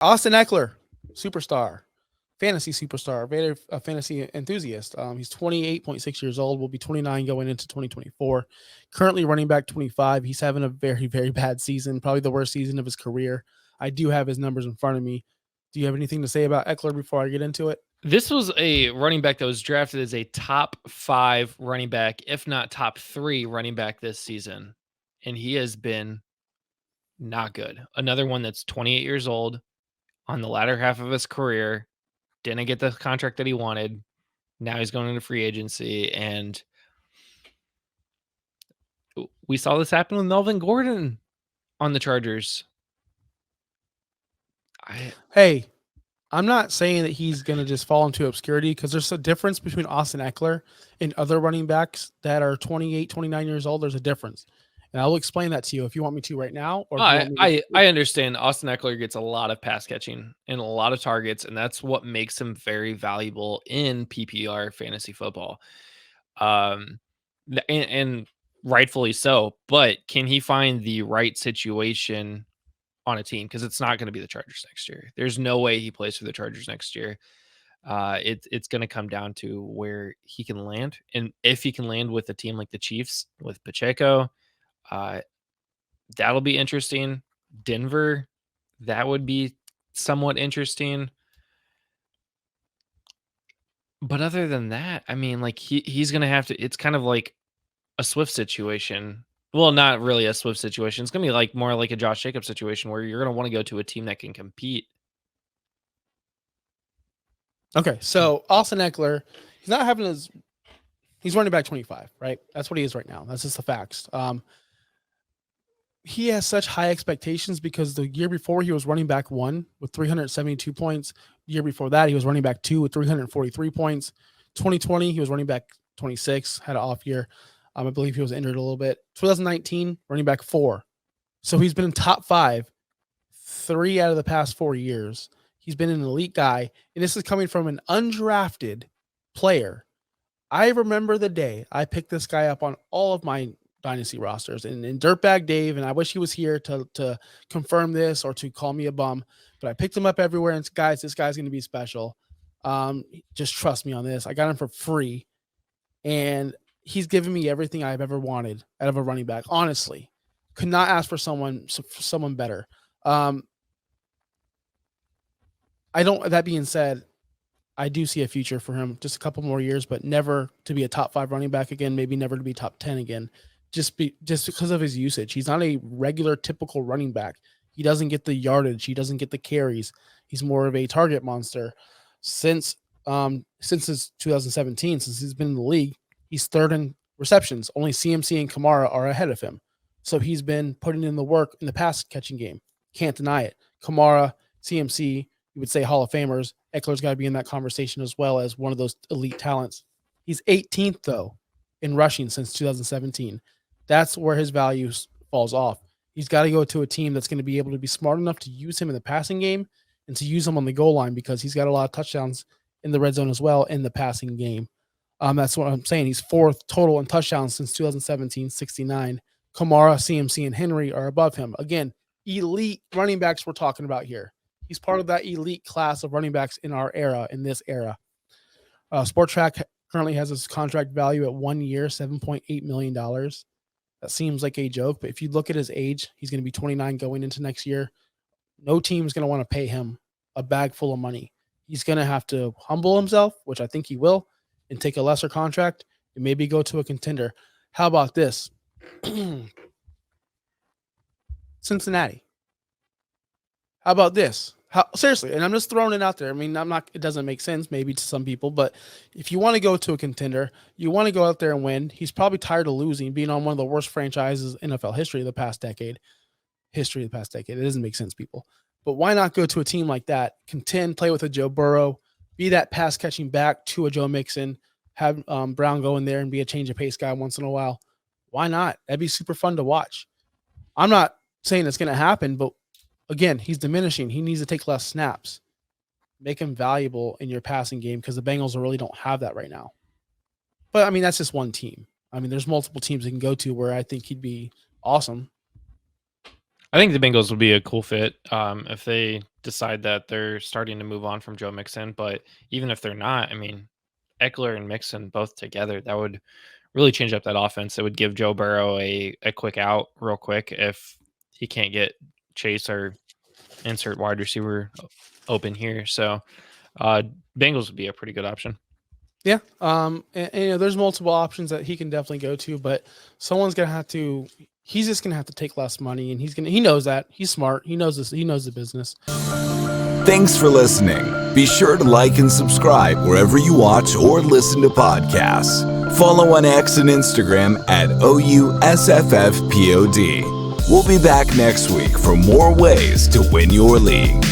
Austin Ekeler, superstar, fantasy superstar, a fantasy enthusiast. He's 28.6 years old. Will be 29 going into 2024. Currently running back 25. He's having a very, very bad season, probably the worst season of his career. I do have his numbers in front of me. Do you have anything to say about Eckler before I get into it? This was a running back that was drafted as a top 5 running back, if not top 3 running back this season. And he has been not good. Another one that's 28 years old, on the latter half of his career, didn't get the contract that he wanted. Now he's going into free agency, and we saw this happen with Melvin Gordon on the Chargers. Hey, I'm not saying that he's going to just fall into obscurity, because there's a difference between Austin Eckler and other running backs that are 28, 29 years old. There's a difference. And I'll explain that to you if you want me to right now. Or if you want me I understand Austin Ekeler gets a lot of pass catching and a lot of targets, and that's what makes him very valuable in PPR fantasy football. And rightfully so. But can he find the right situation on a team? Because it's not going to be the Chargers next year. There's no way he plays for the Chargers next year. It's going to come down to where he can land, and if he can land with a team like the Chiefs with Pacheco, that'll be interesting. Denver, that would be somewhat interesting. But other than that, I mean, like he's gonna have to. It's kind of like a Swift situation. Well, not really a Swift situation. It's gonna be like more like a Josh Jacobs situation where you're gonna want to go to a team that can compete. Okay, so Austin Eckler, he's not having his. He's running back 25, right? That's what he is right now. That's just the facts. He has such high expectations because the year before he was running back 1 with 372 points. The year before that, he was running back 2 with 343 points. 2020, he was running back 26, had an off year. I believe he was injured a little bit. 2019, running back 4. So he's been in top 5 3 out of the past 4 years. He's been an elite guy, and this is coming from an undrafted player. I remember the day I picked this guy up on all of my dynasty rosters, and Dirtbag Dave, and I wish he was here to confirm this or to call me a bum, but I picked him up everywhere, and guys, this guy's going to be special. Just trust me on this. I got him for free, and he's given me everything I've ever wanted out of a running back. Honestly, could not ask for someone better. I don't. That being said, I do see a future for him, just a couple more years, but never to be a top 5 running back again. Maybe never to be top 10 again. Just because of his usage. He's not a regular typical running back. He doesn't get the yardage. He doesn't get the carries. He's more of a target monster. Since his 2017, since he's been in the league, he's 3rd in receptions. Only CMC and Kamara are ahead of him. So he's been putting in the work in the pass catching game. Can't deny it. Kamara, CMC, you would say Hall of Famers. Eckler's got to be in that conversation as well as one of those elite talents. He's 18th, though, in rushing since 2017. That's where his value falls off. He's got to go to a team that's going to be able to be smart enough to use him in the passing game and to use him on the goal line, because he's got a lot of touchdowns in the red zone as well in the passing game. That's what I'm saying. He's 4th total in touchdowns since 2017, 69. Kamara, CMC, and Henry are above him. Again, elite running backs we're talking about here. He's part of that elite class of running backs in our era, in this era. Sport Track currently has his contract value at 1 year, $7.8 million. That seems like a joke, but if you look at his age, he's going to be 29 going into next year. No team's going to want to pay him a bag full of money. He's going to have to humble himself, which I think he will, and take a lesser contract and maybe go to a contender. How about this? Cincinnati. How about this? Seriously, and I'm just throwing it out there. I mean, it doesn't make sense maybe to some people, but if you want to go to a contender, you want to go out there and win. He's probably tired of losing, being on one of the worst franchises in NFL history of the past decade. It doesn't make sense, people. But why not go to a team like that, contend, play with a Joe Burrow, be that pass catching back to a Joe Mixon, have Brown go in there and be a change of pace guy once in a while? Why not? That'd be super fun to watch. I'm not saying it's going to happen, but again, he's diminishing. He needs to take less snaps. Make him valuable in your passing game, because the Bengals really don't have that right now. But, I mean, that's just one team. I mean, there's multiple teams he can go to where I think he'd be awesome. I think the Bengals would be a cool fit if they decide that they're starting to move on from Joe Mixon. But even if they're not, I mean, Ekeler and Mixon both together, that would really change up that offense. It would give Joe Burrow a quick out real quick if he can't get Chase or insert wide receiver open here. So Bengals would be a pretty good option. Yeah. And, there's multiple options that he can definitely go to, but someone's going to have to, he's just going to have to take less money, and he knows that. He's smart. He knows this. He knows the business. Thanks for listening. Be sure to like and subscribe wherever you watch or listen to podcasts. Follow on X and Instagram at OUSFFPOD. We'll be back next week for more ways to win your league.